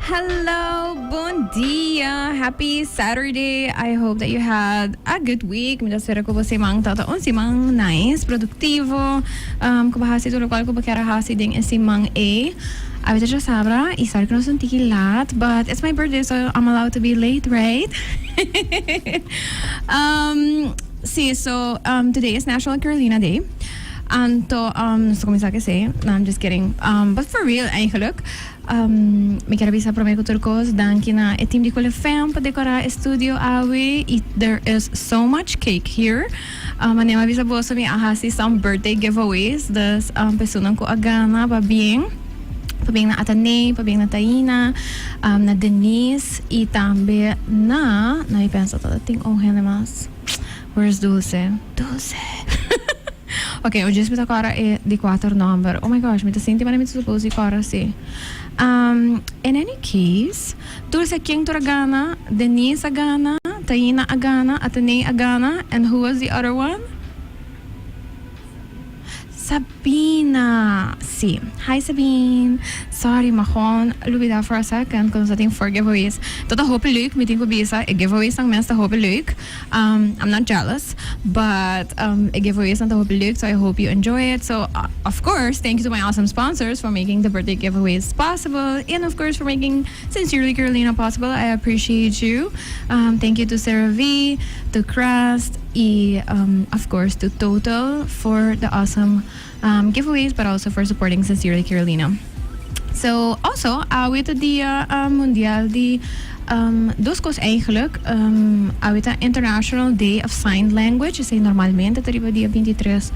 Hello, bon dia, happy Saturday. I hope that you had a good week. Me espero que você mang tataon si mang nice, produktivo. Kubahasi tulo ko bakara hasi ding si mang A. Abita siya sabra, isar ko ng tikilat, but it's my birthday so I'm allowed to be late, right? Today is National Carolina Day. Anto, so kumisa kasi, no, I'm just kidding. But for real, eigenlijk, me quero avisar para mim turcos, dan kina e team di quelle fam para decorar studio awe. There is so much cake here. Manem avisa bosa mi ahasi some birthday giveaways. Das personas ko agana pabing na Atanay, pabing na Taina, na Denise, e tambe na ipensa todo ting mas. Where's Dulce? Dulce. Okay, o just mita cara e di 4 number. Oh my gosh, mita sinti man mita suppose cara si. In any case, Dulce King Turagana, Denise Agana, Taina Agana, Atanay Agana, and who was the other one? Sabina. Si. Hi, Sabine. Sorry, Mahon. Lubida for a second kung sa ating 4 giveaways. Toto hope leuk. Meeting ko bisa. Giveaways ng mes ta hope leuk. I'm not jealous, but giveaways ng ta hope leuk. So I hope you enjoy it. So, of course, thank you to my awesome sponsors for making the birthday giveaways possible. And, of course, for making Sincerely Carolina possible. I appreciate you. Thank you to Sarah V, to Crust, of course, to Total for the awesome giveaways, but also for supporting Sincerely Carolina. So, also, awit dia mundial di dos cos eigenlijk awit International Day of Sign Language. Is normalmente tariba dia 23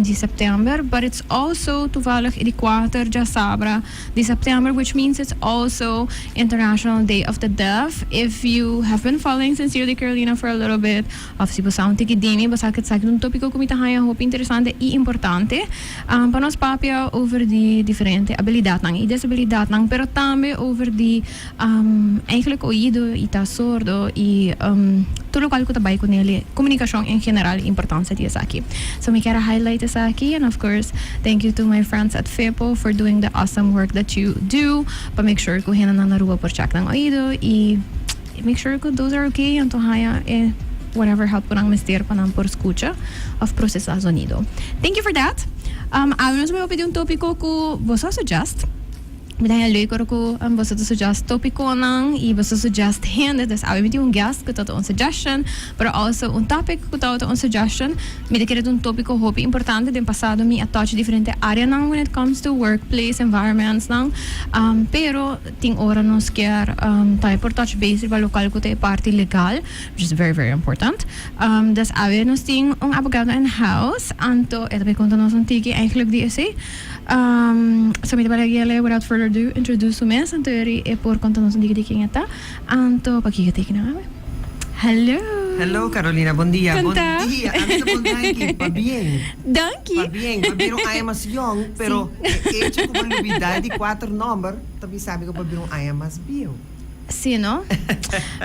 de September, but it's also toevallig di 4 de sabra de September, which means it's also International Day of the Deaf. If you have been following Sincerely Carolina for a little bit, of si basa un tikidimi, basa ket sa un topico kumita haya hope interessante e importante. Panos papia over die differente abilidad nang e disabilidad nang, pero tambe over die eigenlijk oído e tá sordo e tudo qual que tabay ko nele comunicação em geral importância disso aqui. So me quero highlight isso aqui, and of course thank you to my friends at FEPO for doing the awesome work that you do para make sure ko hina nang naruwa por check ng oído e make sure ko those are okay anto haya whatever help ko nang mister pa nang por escucha of processar sonido. Thank you for that. Anos may opinion topiko ko você suggest. Midaya leuk ko basta to suggest topico nang i basta suggest hand das awi mit un guest ko to un suggestion, but also un topic ko to un suggestion. Mi de un topico hope importante din passado mi a touch differente area nang when it comes to workplace environments nang pero ting ora nos quer tayo por touch base ba local ko te parte legal, which is very very important. Das awi nos ting un abogado in house anto eta be konta nos un tiki eigenlijk di ese so mi de balagele without further ado introduce o mes anteriori e por conta nos diki ngata anto pakikatiki na kami. Hello Carolina, buen día. Kanta? Buen día. Antes de bondanki, pa bien. Danki. Pa bien. Pabirong ay mas young, pero hecho ko malubidad di 4 number, tabi sabi ko pabirong ay mas bio. Sì, no?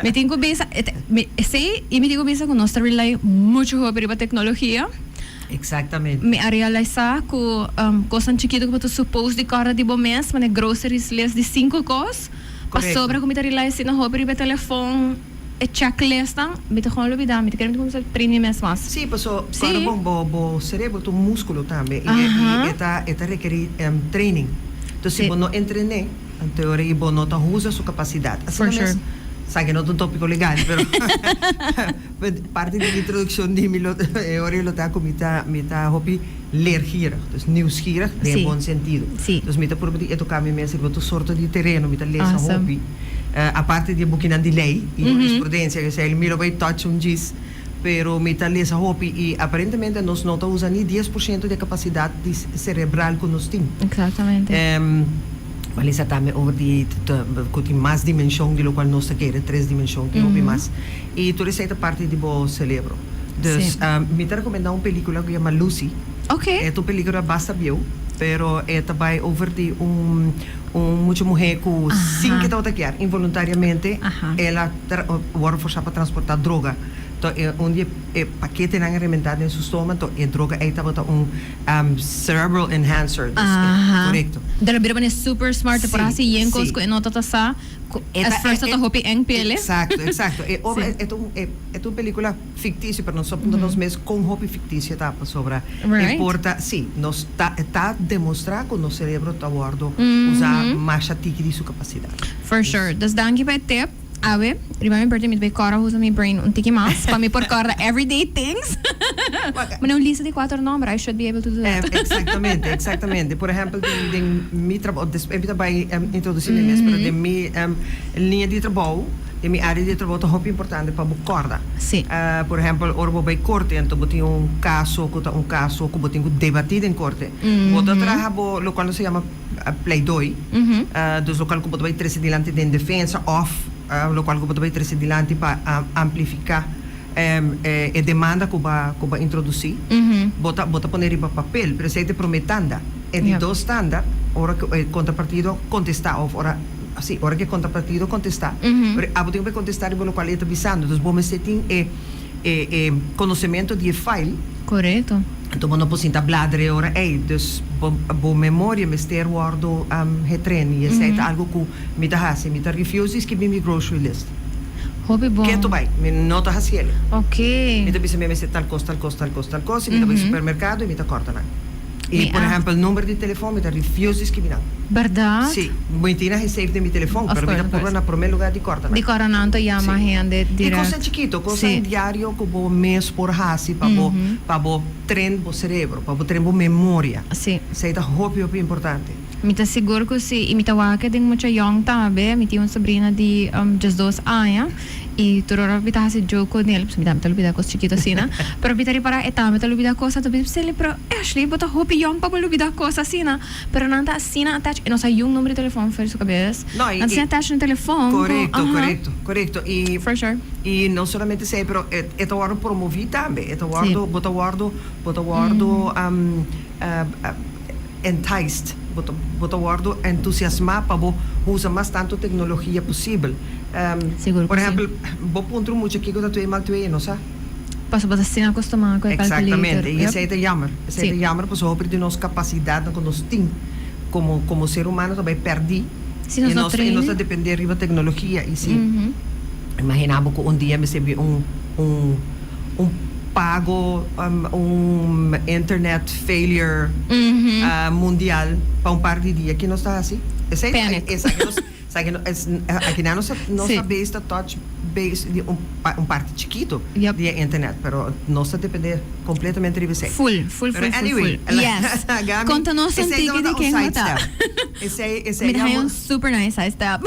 Mi tengo bisa, mi tengo bisa con nostra rely mucho sobre la tecnología. Exactamente. Me realiza ko cosan chiquito ko to suppose di cara di bomes, mane groceries list di 5 cos. Pa sobra ko mi realize na hobby ba telefone e checklist ang mi to kon lubida, mi to quero como sa premium mas. Sì, paso para bo cerebro tu músculo tambe e eta requer training. Então se bono entrene, en teoria bono ta usa sua capacidade. For sure. Sai che non è un topico legale, però parte dell'introduzione di ora lo ta comita hobby leergierig, dus nieuwsgierig in buon sentido. Sì. Dus mita pur di toccare mensen wat een soort di terreno mita lezen hobby. A parte di boekina di lei, in jurisprudenza che sei il milo vai touch un gis, pero mita lesa hobby e aparentemente nos nota usa ni 10% di capacità di cerebral que nos tem. Exactamente. Valisa também over die mais dimensão de lo qual nós queremos 3 dimensões que houve mais e toda essa parte de bo cerebro. Dus me te recomendar uma película que chama Lucy. Okay. É uma película basta bio, pero é também over de muita mulher que sem que tá involuntariamente ela wordt forçada para transportar droga un dia paquete nang alimentado in su stomaco e droga ay tabata un cerebral enhancer. Correcto. Dala bira ba super smart por así yenkos ko inota ta sa as first ta hopi eng pele. Exacto. Es una película ficticia, pero nosotros nos mes con hopi ficticia tapa sobre importa, sí, nos está demostrado que nuestro cerebro está guardo usar más atiki de su capacidad. For sure. Dus dankie bij tip. Awe, remember birthday mit bij Cara who's on my brain un tiki mas para me por Cara everyday things. Mas não lista de 4 números, I should be able to do that. Exactamente. Por exemplo, de mi trabalho, eu vai introduzir mesmo, pero de mi linha de trabalho, de mi área de trabalho é muito importante para corda. Sim. Por exemplo, orbo vai corte, então botem um caso que botem debatido em corte. Botar trabalho local se chama play 2. Dos local que botar vai trazer diante de defesa off. Local que vai trazer diante para amplificar a demanda que vai introduzir. Bota poner em papel, presente prometanda. E de dois standard, ora que o contrapartido contestar, ora que o contrapartido contestar. A botem vai contestar e o qual está avisando. Então, bom, você tem conhecimento de file. Correto. Então, não posso bladre ora, dus boa memória, mas ter guardo retrein. E é algo que me dá me dá refuses que me grocery list. Hobby bom. Que tu vai, me nota haciele. Ok. Me dá bisa me tal costa, e me dá para supermercado e me dá corta na. E, por exemplo, o número de telefone me dá refuses que me dá. Verdade? Sim, muitina recebe de meu telefone, mas me dá por na primeiro lugar de corta na. De corta não, então chama gente direto. E coisa chiquito, coisa diário que vou mês por hasi, para o treino do cérebro, para o treino memória. Sim. Isso é muito importante. Me tá seguro que se me tá waka ding mucha young tabe, me tinha uma sobrinha de just 2 anos e tu ora bita hasi joke nele, me dá lubida coisa chiquita assim, né? Pero bita para eta me tá lubida coisa, tu bita ele pro Ashley, bota hope young para lubida coisa assim, né? Pero não tá assim attach, não sai um número de telefone for sua cabeça. Não se attach no telefone. Correto. E for sure. E não somente sei, pero é guardo promover também, é guardo, bota guardo enticed, bota guardo entusiasmar para usar mais tanto tecnologia possível. Por exemplo, vou ponto muito aqui que eu estou mal não sabe? Passa para se acostumar com a exatamente, e isso é jammer. Isso é jammer, porque só de nossa capacidade que nós temos como ser humano também perdi. E nós a depender da tecnologia e se imaginava que dia me recebi pago internet failure mundial para par de dia que não está assim. Aqui não sabe esta touch base de parte chiquito de internet, pero não se depender completamente de você. Full. Yes. Conta-nos um tique de quem está. Esse me dá um super nice side step.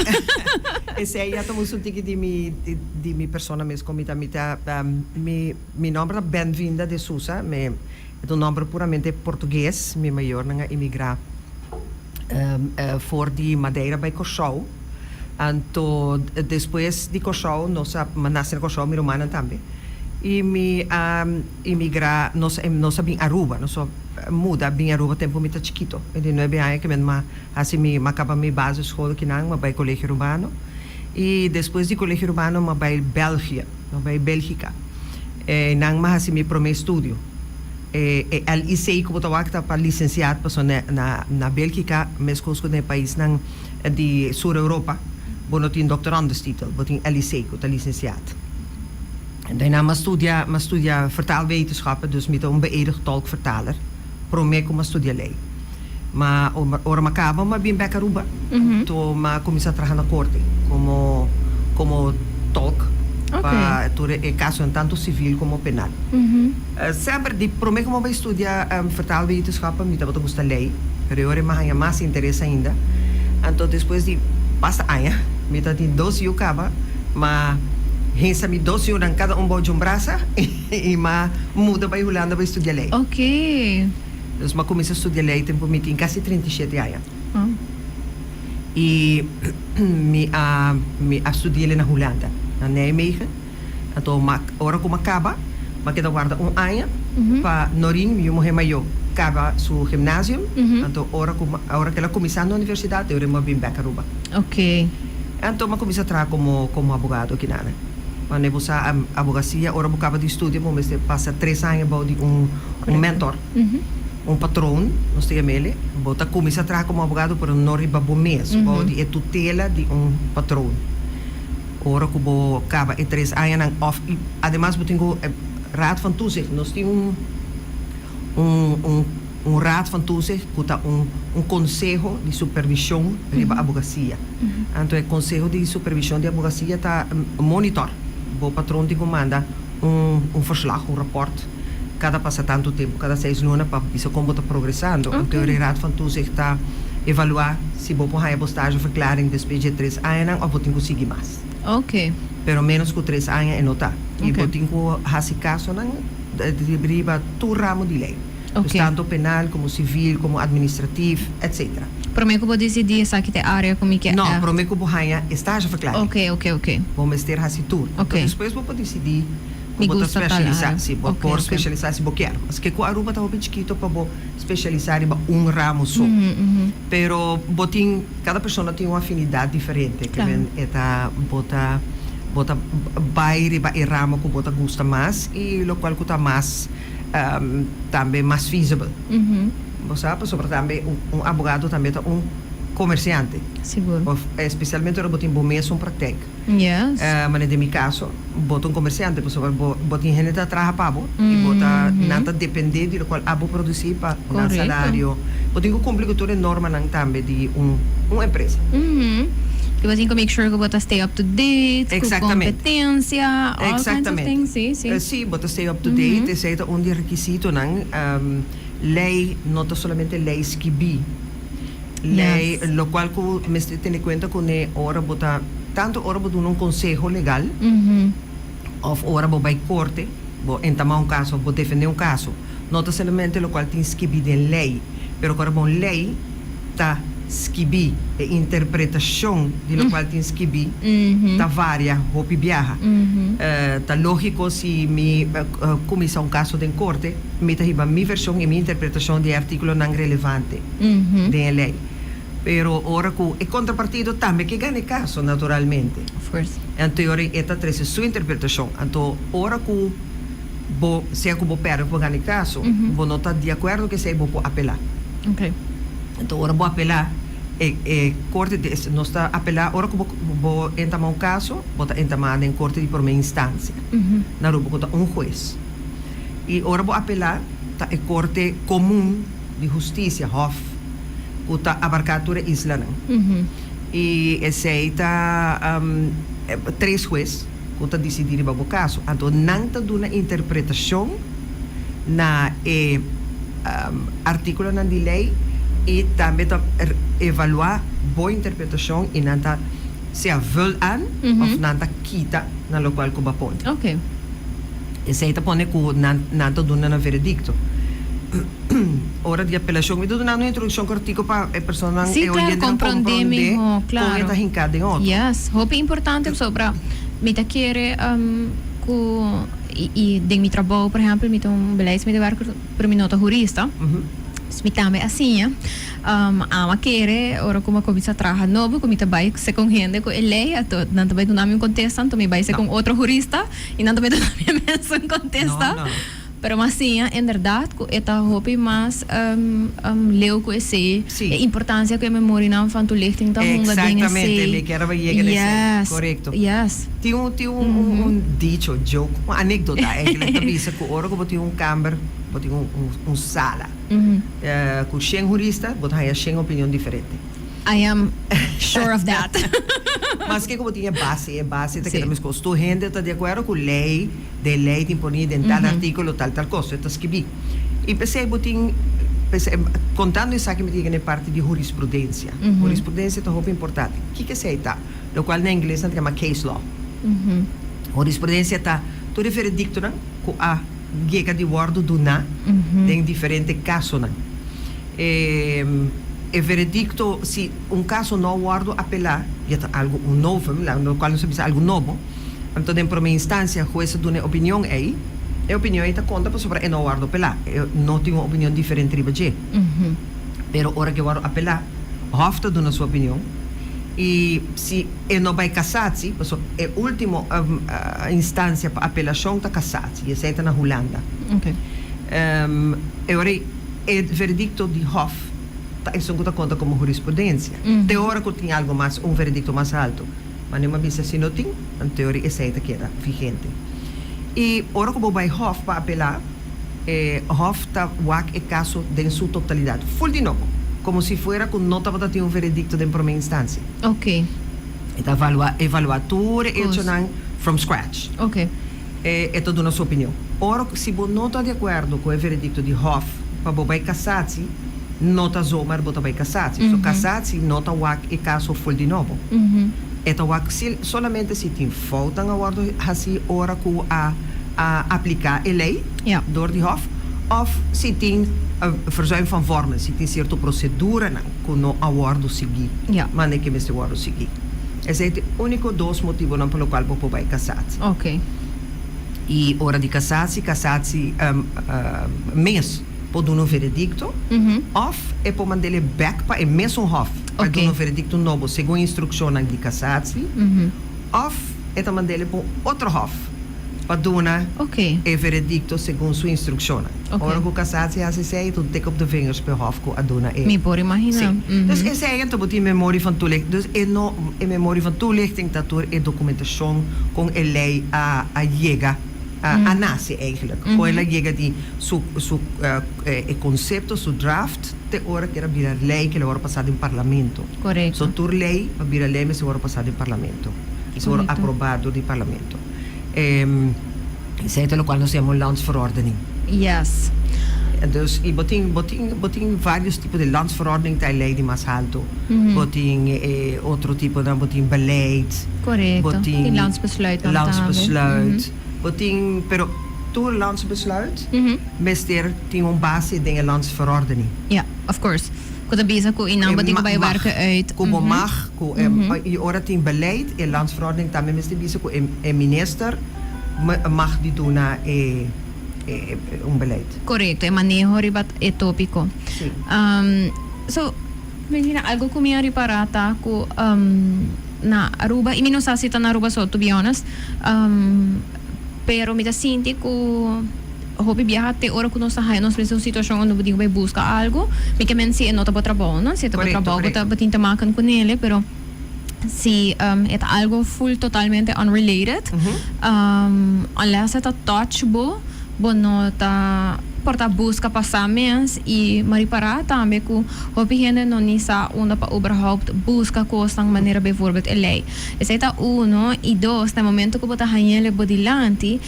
Esse aí já tomou um tique de minha persona mesmo, meu nome é Benvinda de Sousa, é um nome puramente português, meu maior não é imigrar voor die Madeira bij Cochet. Então, depois de Cochet, nós nascemos em Cochet, minha irmã também. E me imigrar, nós bem Aruba, nós muda bem Aruba tempo muito chiquito. De 9 anos que me assim me acaba minha base escola que não, mas vai colégio urbano. E depois de colégio urbano, mas vai Bélgica. Não mais assim me promê estúdio. Al ICI como tawag para licenciado na Bélgica, mesmo no país de Sur Europa, bono tin doctorandestitel, botin LIC como licenciado. En daarna maar studia vertaalwetenschappen, dus met een beëdigd tolkvertaler, promé como studialei. Maar ora acaba, maar ben bij Aruba, to maar começar a trabalhar na corte como tolk. Para caso tanto civil como penal. Sempre de promê como vai estudar vertaalwetenschappen, me dat gusta lei, pero eu mais mais interesse ainda. Então depois de passa anos, me dat em 12 anos acaba, mas pensa me 12 anos em cada bode braço e mas muda para Holanda para estudar lei. Ok. Dus mas comecei a estudar lei tempo me tem quase 37 anos. E me estudei na Holanda. Na Nijmegen. Então, ora como acaba, mas que guarda ano para Norim, meu mulher maior, acaba seu ginásio. Então, ora que ela começar na universidade, eu vou vir para Aruba. Ok. Então, eu comecei a trabalhar como advogado aqui nada. Quando você advocacia, ora você acaba de estudar, você passa 3 anos de um mentor, patrão, nós temos ele, você começa a trabalhar como advogado por não riba bom mês, de tutela de patrão. Ora que você acaba 3 anos, además você tem raad van toezicht, nós temos raad van toezicht, que está conselho de supervisão de advocacia. Então, o conselho de supervisão de advocacia está monitor. O patrão te manda verslag, rapport. Cada passa tanto tempo, cada 6 lunas, para ver como está progressando. Então, o raad van toezicht está evaluar se você pode fazer postagem, verklaring, depois de 3 anos, ou você conseguir mais. Ok. Pero menos que 3 anos é nota. E você tem que fazer caso de briga todo ramo de lei. Okay. Tanto penal, como civil, como administrativo, etc. Para mim, como decidir se que área como que é? Não, para mim, como ganha estágio verklaring. Ok. Vamos ter esse tour. Okay. Então, depois você decidir Me como gusta especializar, se você okay. especializar se você quer. Mas que com a Aruba está um chiquito para você especializar em ramo só. Pero cada pessoa tem uma afinidade diferente. Claro. Que bota baile e ramo que bota gosta mais e o qual está mais também mais feasible. Você sabe, sobre também advogado também é comerciante. Seguro. Especialmente quando você tem mês pratica. Yes. Mas no meu caso, bota comerciante, porque bota gente que trabalha para você e bota nada depender do qual abo produzir para o salário. Bota um complicador enorme também de uma empresa. Que você tem que make sure que você stay up to date, com competência, all kinds of things. Sim, você stay up to date, esse é um requisito, lei, não somente lei esquibi. Lei, lo qual que me tem conta que ora bota tanto ora bota conselho legal, ou ora bota vai corte, bota entamar caso, bota defender caso. Não somente lo qual tem esquibi de lei, pero agora bom lei tá esquibi e interpretação de lo qual tem esquibi tá varia, hopi viaja. Tá lógico se me começa caso de corte, me tá riba minha versão e minha interpretação de artículo não relevante de lei. Pero ora que e contrapartido também que ganha caso naturalmente. Of course. En teoria esta trece sua interpretação. Então ora que se é que você perde por ganhar caso, você não está de acordo que se você pode apelar. Ok. Então ora você apelar corte não está apelar ora que você entamar caso, você está entamado em corte de primeira instância. Na rua você está juiz. E ora você apelar está em corte comum de justiça, hof. Que está abarcado a isla. E esse aí está 3 juízes que está decidindo o caso. Então, não está dando interpretação na artículo na lei e também está evaluar boa interpretação e não está se avul aan ou não está quita na local que vai pôr. Ok. Esse aí está pondo que não está dando um veredicto. Hora de apelação, me dando uma introdução cortica para a pessoa não compreender, claro. Está hincada em outro. Yes, hope é importante sobre me tá querer e de meu trabalho, por exemplo, me um beleza me devar para mim nota jurista. Me também assim, ama querer ora como começa a trabalhar novo, como tá vai se com gente com ele, ato não também do nome contesta, então me vai ser com outro jurista e não também do nome mesmo contesta. Pero mas sim, em verdade, esta hobby mais leu com esse a importância que a memória não fanto lichting tá hunga bem Exatamente, me quero ver nesse, correto. Yes. Tinha dicho, joke, uma anedota, que ele avisa que ora que tinha câmara, tinha sala, com 100 juristas, tinha 100 opinião diferente. I am sure of that. Mas que como tinha base tá que me custou gente tá de acordo com lei imponida em tal artículo tal coisa, tá escrevi. E pensei contando isso que me diga na parte de jurisprudência. Jurisprudência é muito importante. O que é tá? O qual na inglês se chama case law. Jurisprudência tá todo veredicto com a guia de word do tem diferentes casos e veredicto se caso não guardo apelar algo novo no qual não se algo novo então em primeira instância o juiz dá uma opinião aí e a opinião está conta para sobre não guardo apelar não tenho uma opinião diferente riba pero hora que guardo apelar hof dá sua opinião E se não vai casar-se, é a última instância para apelação da casar-se, e essa na Holanda. Okay. Agora, o veredicto de Hof isso não conta como jurisprudência. Teórico tem algo mais, veredicto mais alto, mas não é se não tem, em teoria, essa que era vigente. E agora como vai Hof para apelar, Hof está o caso em sua totalidade, full de novo. Como se fuera com nota para ter veredicto de primeira instância. Ok. Então, evaluatura e from scratch. Ok. É toda a nossa opinião. Ora, se você não está de acordo com o veredicto de Hof, para você casar-se, não está zomaar para você casar-se. Se casar-se, não está o caso full de novo. Então, solamente se tem falta na hora de ora a aplicar a lei door de Hof, of se tem verzuim van vormen, se tem certa procedura que não acordo seguir, mas nem que me acordo seguir. Esse é o único dois motivos pelo qual você vai casar-se. Ok. E hora de casar-se mês pode dar um veredicto, of é para mandar ele back para o mesmo Hof, para dar um veredicto novo, segundo a instrução de casar-se, of é para mandar ele para outro Hof, para dar o veredicto segundo sua instrução. Ora que casar-se é tu take op de vingers per Hof que a dar Me pode imaginar. Dus is eigenlijk in memorie van toelichting. Dus in memorie van toelichting dat er een documentatie con a lei a llega a nace eigenlijk. Con la llega di su concepto, su draft, te ora que era vira lei que le ora passado in Parlamento. Corretto. So tur lei, ma vira lei se ora passado in Parlamento. Se ora approvato di Parlamento. Isso é o qual nós chamamos landsverordening. Yes. Dus botin vários tipos de landsverordening tem lei de mais alto. Botin outro tipo de botin beleid. Correcto. Die landsbesluit. Landsbesluit. Botin, pero tu landsbesluit, mester tem base de landsverordening. Ja, of course. Kuda bisa ko inang batik ba werken uit. Kubo mag, e ora tem beleid e landsverordening também mester bisa ko minister mag die doen na beleid. Correcto, manejo ribat e tópico. Sí. So, may algo kumiyari parata ko na Aruba, iminusasita na Aruba so to be honest. Pero mita sinti ko hopi viajate ora ko no sa hay nos presong sitwasyon onde buding vai busca algo, me que men si nota pa trabaho, no? Si ta pa trabaho bota batinta makan ko nele, pero si é algo full totalmente unrelated, unless é touchable, bono ta porta busca passamentos e maripara também que o gente não nisa onda para überhaupt busca coisas de maneira bijvoorbeeld lei. Esse é uno e dois no momento que bota hanhele bodilante,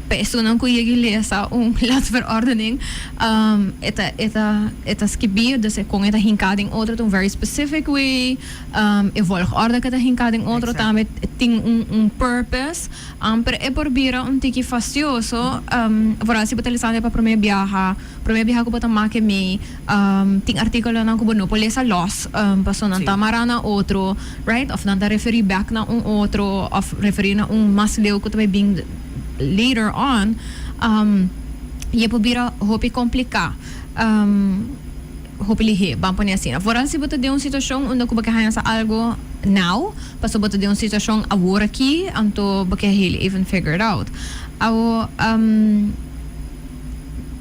pessoa que ia lesa landsverordening, eta skibir dus com eta hinkado em outro um very specific way, volgorde que eta hinkado em outro também tem purpose, pero é por bira tiki facioso, vooral se botalizando para primeira viaja ko bota make me ting artikulo ng kubono polesa loss paso nang tamara na outro, right, of nang referee back na outro, of referee na mas leo ko também being later on, e po bira hopi complicar, hopi lihe bampo niya sina vooral se bota de situação onde ko bakahan sa algo now, paso bota de situação agora aqui anto bakahili even figured out ao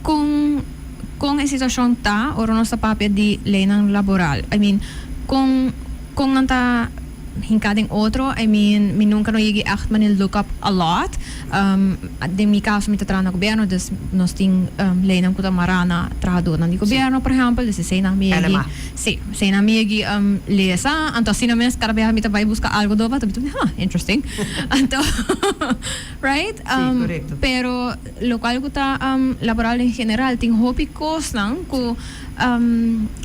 kung a sitwasyon ta o nossa papel de lei ng laboral. I mean, kung nanta hinkading outro, I mean, nunca no yigi echt manil look up a lot. De mi caso mi tatrana gobyerno, dus nos ting lei ng kutamarana trahador ng gobyerno, por ejemplo, dus say na mi yigi, say na mi yigi lesa, anto sino mes karabeha mi tabay busca algo do ba, tabi interesting. Anto, right? Correcto. Pero lo cual kuta laboral en general ting hopi kos lang ku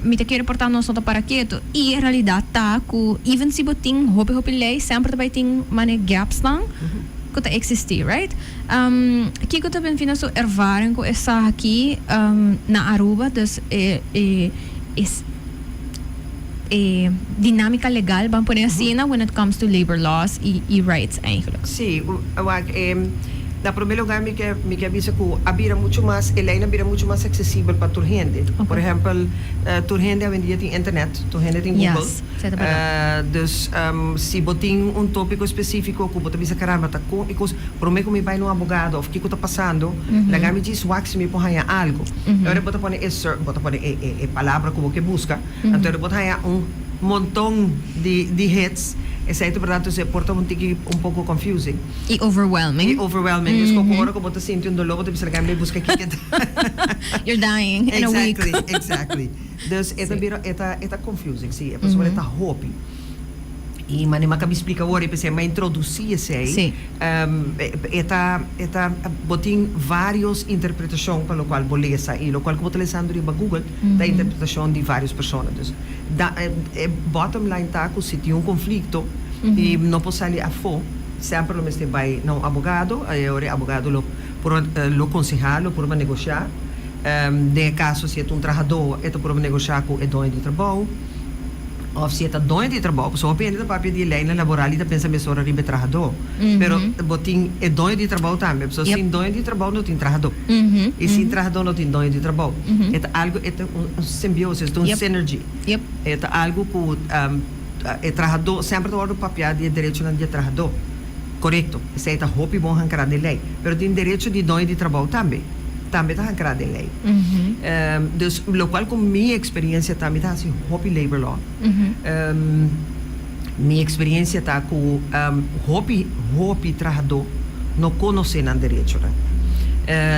mi te quiere portar nos nota para quieto e em realidade tá ku even si boting hopi lei sempre tabay ting mane gaps lang kuta existir, right? Aqui kuta ben fina so ervaring ko essa aqui na Aruba, dus dinâmica legal, vamos poner assim, when it comes to labor laws e rights eigenlijk. Sim, Na primeiro lugar, me que avisa que abira muito mais, ela abira muito mais acessível para toda gente. Por exemplo, toda gente hoje em dia tem internet, toda gente tem Google. Yes, Dus se botin tópico específico, que você caramba, tá com, e por mim como vai no advogado, ou o que está passando, la gami diz wax me põe algo. Agora bota põe palavra que você busca, então bota montão de hits. Essa é verdade, se porta um pouco confusing. E overwhelming. Dus agora que você sente dolor, você precisa gami busca que You're dying in a week. Exactly. Dus é confusing, sim. A pessoa está hope. E mas nem me explica agora, eu pensei, mas introduzir esse, botem várias interpretações para o qual beleza e o qual que você usando no Google da interpretação de várias pessoas. Bottom line tá que se tem conflito e não pode sair a fora, sempre lo mesmo vai não advogado, agora advogado lo aconselhar, por negociar. De caso se é trabalhador, é por negociar com o dono de trabalho. Of se é dono de trabalho, só depende da papel de lei laboral e da pensamento sobre o trabalhador. Pero botin é dono de trabalho também, pessoa sem dono de trabalho não tem trabalhador. E sem trabalhador não tem dono de trabalho. É algo, é simbiose, é synergy. É algo que é trabalhador sempre tem o papel de direito de trabalhador. Correto. Isso é roupa bom arrancar de lei, pero tem direito de dono de trabalho também. Também está arrancar de lei. Dus, lo qual com minha experiência também está assim, hobby labor law. Minha experiência está com hobby trabalhador não conhece o direito.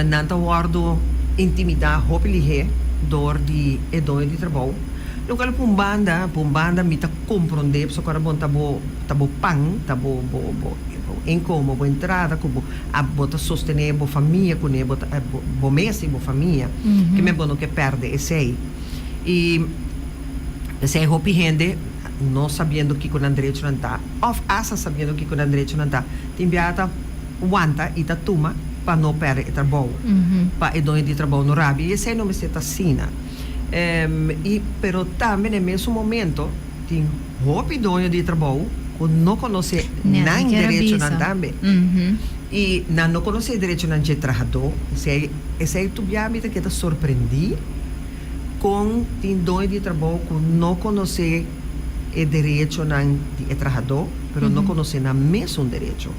Não está guardo intimidade hobby lihe door de dono de trabalho. Lo qual com banda me está compreender, só que agora tabo pang, tabo income, boa entrada, como a bota sostener a família, com a bota mês a família, que me bono que perde esse aí. E esse é hopi gente não sabendo que com o direito não está, ou asa sabendo que com o direito não está, tem biata aguanta e tá tuma para não perder o trabalho, para o dono de trabalho no rabi. E esse aí não me está assim. Pero também no mesmo momento tem hopi dono de trabalho não conhece nem direito não também e não conhece direito não de trabalhador esse é tu já me que está surpreendido com tem dono de trabalho que não conhece o direito não de trabalhador, mas não conhece nem mesmo direito.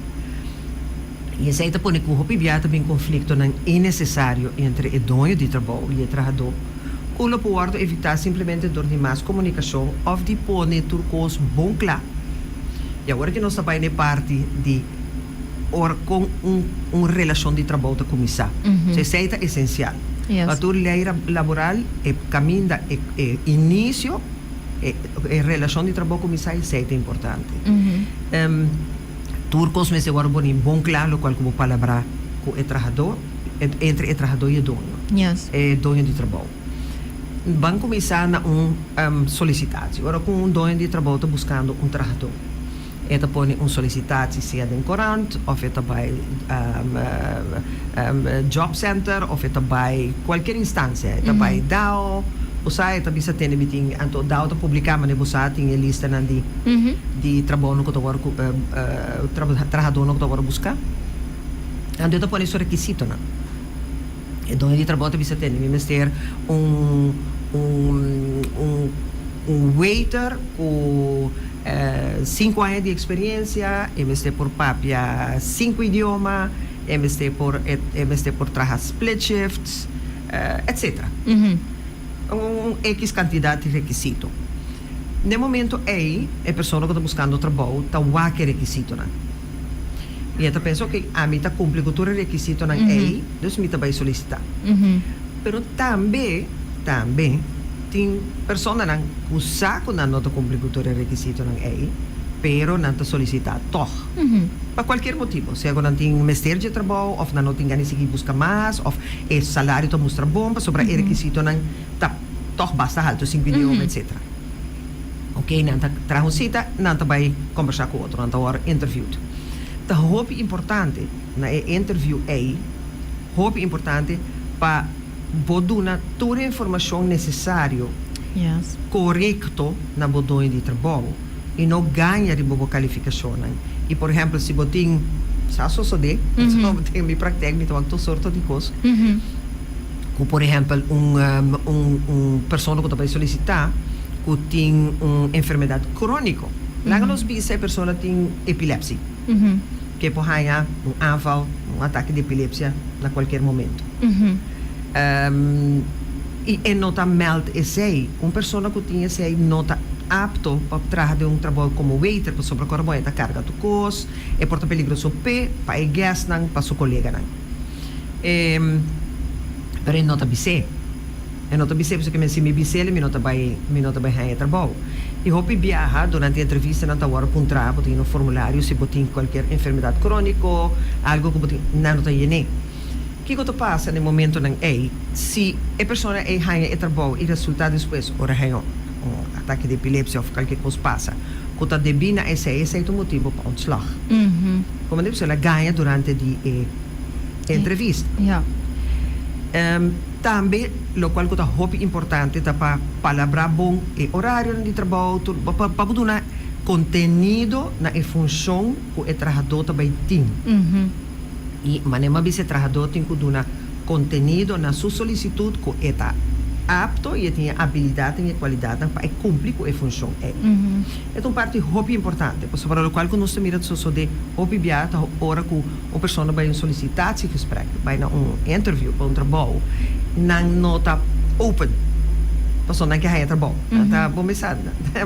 E esse aí está põe que o hopi já também conflito não é necessário entre o dono de trabalho e o trabalhador. Culo pode evitar simplesmente door de mais comunicação ou de pôr turcos bom claro. E agora que nós estamos na parte de com uma relação de trabalho da comissão. Isso é essencial. A tua lei laboral é caminho, é início, a relação de trabalho com comissão é importante. Turcos me se guarda bom claro, qual como palavra com o trabalhador, entre o trabalhador e o dono. É dono de trabalho. Vão começar a solicitação. Agora com dono de trabalho está buscando trabalhador. Eta põe solicitatie seja em Corant, ou eta bij job center, ou eta bij qualquer instância, eta bij DAO, usa eta bisa ter biting anto DAO ta publicar mas busa tem lista nan de trabalho que agora trabalhador no que agora buscar. Anto eta põe requisito na. E dono de trabalho bisa ter minister waiter com 5 anos de experiência, MST por papia 5 idiomas, MST por trabalhar split shifts, etc. X quantidade de requisito. No momento aí, a pessoa que está buscando trabalho está qualquer requisito. E eu penso que a mim está cumpre com todo o requisito aí, então me vai solicitar. Pero também tem pessoas que usam que não estão cumprindo com o requisito aí, pero não estão solicitando toch. Por qualquer motivo, se não tem mestre de trabalho, ou não tem ganas de buscar mais, ou o salário está mostra bom, sobre o requisito não está toch basta alto, 5 idiomas, etc. Ok, não está transita, não está vai conversar com outro, não está agora interview. Então, é importante na interview aí, é importante para boduna toda a informação necessária, correto na bodona de trabalho e não ganha de boa qualificação. E, por exemplo, se botin sa suceder. So, tem mi praktijk met wat soorten die kos. Como, por exemplo, persona que vai solicitar que tem enfermidade crônica. Lá nos bisa persona tem epilepsia. Que pode ganhar aanval, ataque de epilepsia a qualquer momento. E nota meld esse, persona que tem esse nota apto para trabalhar de trabalho como waiter, para sobrecarregar a carga do cos, e porta perigoso pé, para o guest, para seu colega. Pero nota bise. Nota bise, porque se me bise, me nota vai ganhar trabalho. E hopi viaja durante a entrevista na tawara puntra, botin no formulário, se botin qualquer enfermidade crônica, algo que botin na nota yene. Que que passa no momento nang se a pessoa ganha trabalho e resultado depois, ora ganha ataque de epilepsia ou qualquer coisa passa, que debina esse é o motivo para ontslag. Como deve ser, ela ganha durante a entrevista. Também, o qual é muito importante para palavra bom e horário de trabalho, para dar conteúdo na função que o trabalhador também tem. E manema bise trabalhador tem que dar conteúdo na sua solicitude que está apto e tem habilidade e qualidade para cumprir com a função. É uma parte muito importante, para o qual nós miramos de opibiata hora que uma pessoa vai solicitar esse gesprek, vai na interview para trabalho, não nota open. Pessoa não quer trabalho, tá bom pensar,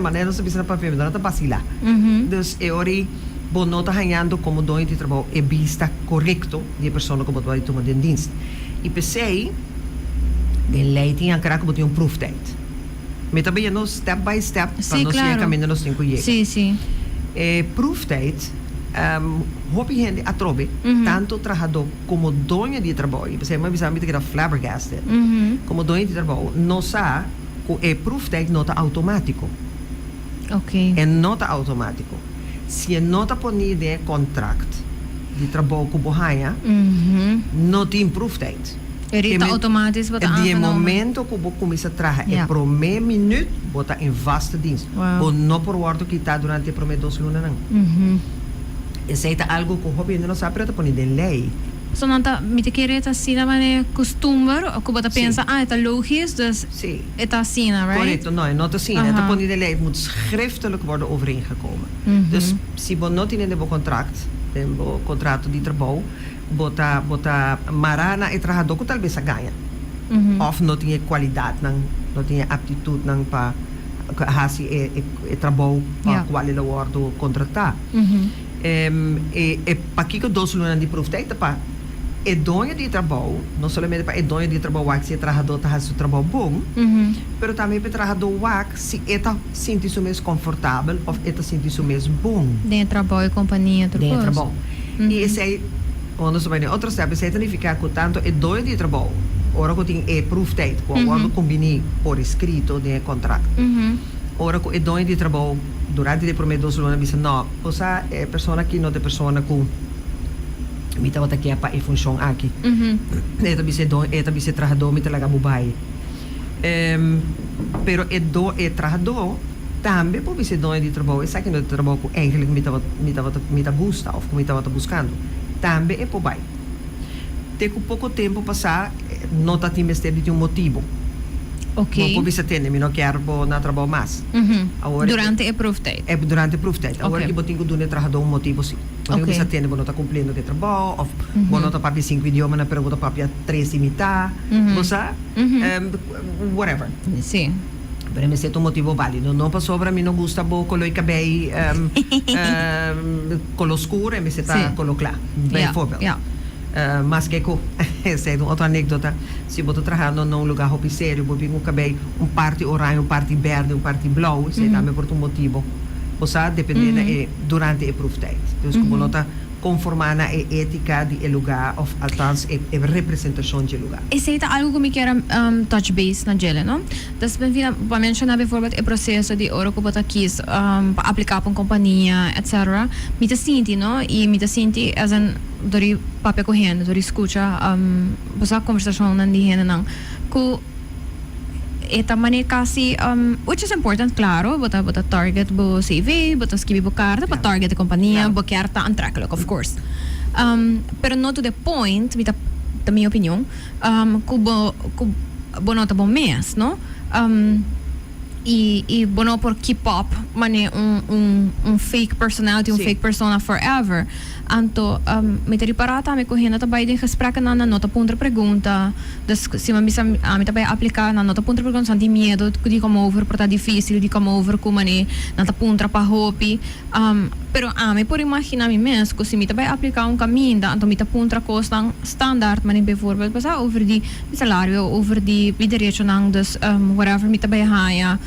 mas não se precisa para ver, não está vacilar. Então, é hora bom nota ganhando como dono de trabalho é vista correto de pessoa que vai tomar de dienst. E pensei de lei tinha que botar proof date. Mas também no step by step para nós ir caminhando nos 5 anos. Sim. Proof date, hopi gente a trobe, tanto trabalhador como dono de trabalho. Você me avisa que era flabbergasted. Como dono de trabalho, não sabe que o proof date nota automático. É nota automático. Se a nota ponida de contrato de trabalho que você não tem proof date. Rita automatisch wat aangenomen. Die momento que você começa a trabalhar, é primeiro minuto, você em vaste dienst. Ou não por ordem que está durante os primeiros 2 lunas. Isso é algo que o hobby não sabe, mas põe de lei. So não tá, me te querer tá assim na maneira costume, ou que você pensa, é logisch, dus é tá assim, right? Correto, não tá assim. Het põe de lei, het moet schriftelijk worden overeengekomen. Dus se você não tem nenhum contrato de trabalho, bota marana e trabalhador que talvez ganha. Ou não tem qualidade, não tem aptitude para fazer o trabalho para qual ele vai contratar. E para que 2 lunas de proof date para é dono de trabalho, não somente para é dono de trabalho que se o trabalhador está fazendo trabalho bom, mas também para o trabalhador se está sentindo mesmo confortável ou está sentindo mesmo bom. Dentro trabalho e companhia, dentro trabalho. E esse aí quando se vai em outro step, isso significa que tanto é dono de trabalho, ora que tem proof date, que agora combine por escrito de contrato. Ora que é dono de trabalho, durante os primeiros 2 lunas, diz, não, você é pessoa que não é pessoa que me estava aqui para a função aqui. Esta vai ser trabalhador, me talaga bubai. Pero é trabalhador, também pode ser dono de trabalho, é que não é trabalho que eigenlijk me está gusta, ou que me estava buscando. Também é pobai. Tem pouco tempo passar, não está tendo um motivo. Não pode ser tendo, não quero não trabalhar mais. Durante a proof date. É durante a proof date. Agora que eu tenho que trabalhar um motivo sim. Não pode ser tendo, não está cumprindo o trabalho, ou não está para 5 idiomas, mas não está para 3 e metade. Você, whatever. Sim. Para mim, é um motivo válido. Não passou para mim, não gosta de colocar o cabelo color escuro, mas está color claro. Bem formal. Mas que essa é outra anedota. Se você trabalhando num lugar sério, você tem um cabelo, parte orange, parte verde, parte blau, isso também por um motivo. Você dependendo durante a proof date. Então, como não está conformando a ética do lugar, ou althans a representação do lugar. Isso é algo que me quero touch base na gele, não? Então, para mencionar, bijvoorbeeld, o processo de ouro que você quis para aplicar para uma companhia, etc. Me te senti, não? E me te senti, door papel correndo, door escuta, a conversação na diena, não? Que esta maneira casi, which is important, claro, bota target bo CV, bota escrever bo carta, para target a companhia, bo carta aantrekkelijk, of course. Pero not to the point, da minha opinião, bonota bom mês, no? E bono por keep up, mane fake personality, fake persona forever. Anto, me te riparata, me correndo também de gesprekken na nota punter pergunta. Dus se me também aplicar na nota punter pergunta, santi medo, di como over, porta difícil, di como over, como ne, nota punter pa hopi. Pero me por imaginar me mesmo, se me também aplicar caminho, anto me te punter kosten standaard, maar bijvoorbeeld pas over die salario, over die direito nang, dus whatever me também haya,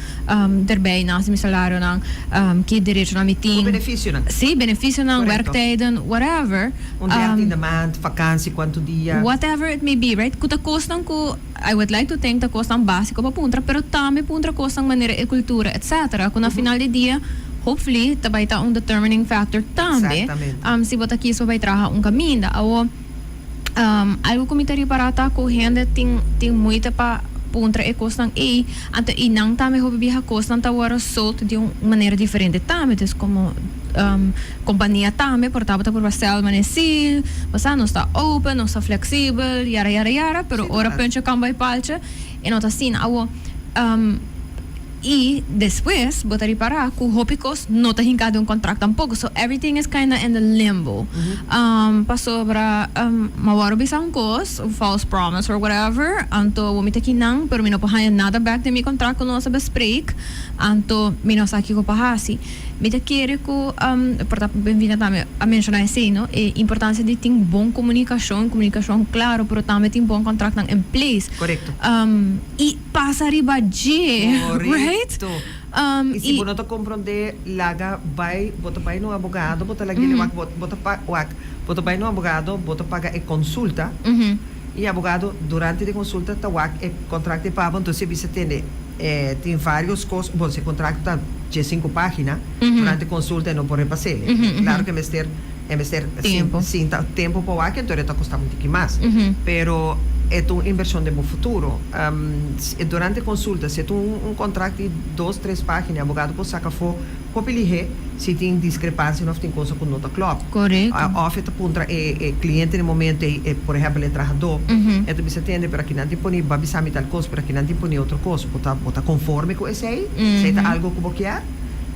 daarbij naast mijn salario nang, que direito na meeting. Benefício nang. Sim, benefício nang, werktijden, whatever. In de maand, vakantie, quanto dia. Whatever it may be, right? Kuta kostan ko, I would like to think dat kostan básico pa puntra, pero tame puntra kostan manera e cultura, etc. Kung na final de dia, hopefully, tabay ta un determining factor tambe. Si bota kiso bay traha un caminda. Awo, algo komitari parata ko hende ting muita pa puntra e kostan e anto inang tame hobibiha kostan tawara solt de uma maneira diferente tame, dus como companhia tame portava por basel manesil, basta não está open, não está flexível, yara, pero ora pencha cambia palcha e não tá assim, awo e depois botar para com hopicos não tá hincado contrato tampoco, so everything is kind of in the limbo. Passou para mawaro bisang kos, false promise or whatever, anto wumita kinang pero mino pahayan nada back de mi contrato no sa bespreek, anto mino saki ko pahasi. Mita querer ko porta bem-vinda também a mencionar assim, no, e importância de ter bom comunicação claro, pero também ter bom contrato em place. Correcto. E passa riba de, right? E se você não compreender, laga vai, bota pai no advogado, bota lá aquele bota pai no advogado, bota paga e consulta. E advogado durante a consulta tá e contrato para então se você tem vários costos, bom, se contrato de 5 páginas, durante a consulta não pode passar. Claro que é tempo. Sim, tempo para o então está custando muito mais. Pero é uma inversão de bom futuro. Durante a consulta, se tu contrato de 2, 3 páginas, o advogado pode sacar fora, pode ligar se tem discrepância ou tem coisa com nota club. Correto. Of het punto cliente no momento por exemplo o trabalhador, então você entende para que não tem poni babisami tal coisa, para que não tem poni outra coisa, bota conforme com esse aí, se é algo que você quer.